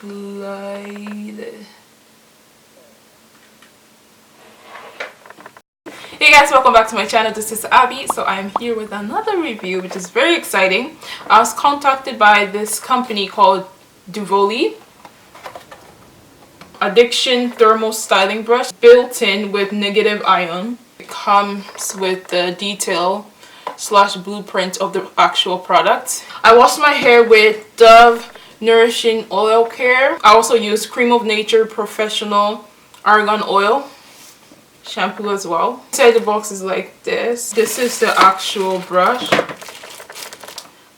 glide. Hey guys, welcome back to my channel. This is Abby. So I'm here with another review, which is very exciting. I was contacted by this company called Duvolle Addiction Thermal Styling Brush, built in with negative ion. It comes with the detail / blueprint of the actual product. I wash my hair with Dove Nourishing Oil Care. I also use Cream of Nature Professional Argan Oil shampoo as well. Inside the box is like this. This is the actual brush,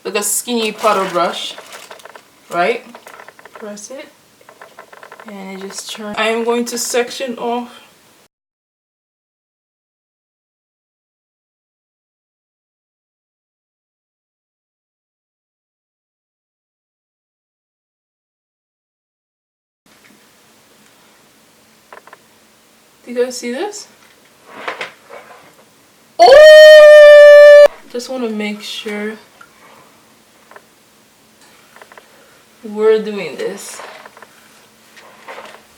like a skinny paddle brush, right? Press it and it just turns. I am going to section off Do you guys see this? Oh! Just want to make sure we're doing this.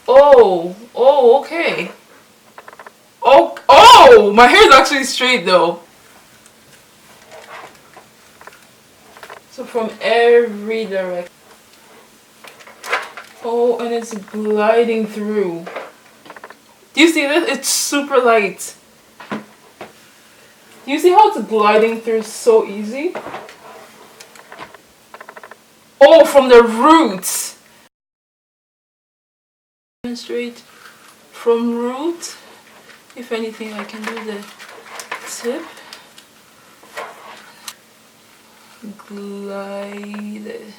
Oh, okay. Oh, my hair is actually straight though. So from every direction. Oh, and it's gliding through. Do you see this? It's super light. Do you see how it's gliding through so easy? Oh, from the roots. Straight from root. If anything, I can do the tip. Glide.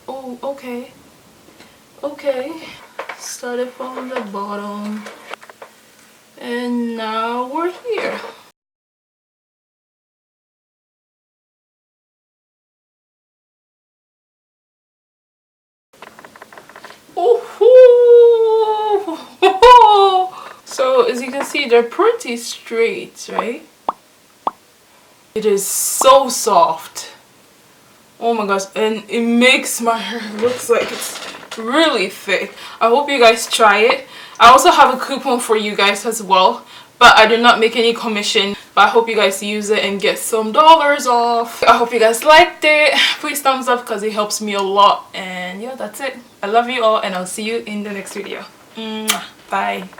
Oh, okay. Started from the bottom. And now we're here. Oh, so as you can see, they're pretty straight, right? It is so soft. Oh my gosh, and it makes my hair looks like it's really thick. I hope you guys try it. I also have a coupon for you guys as well, but I did not make any commission. But I hope you guys use it and get some dollars off. I hope you guys liked it. Please thumbs up because it helps me a lot. And yeah, that's it. I love you all and I'll see you in the next video. Bye.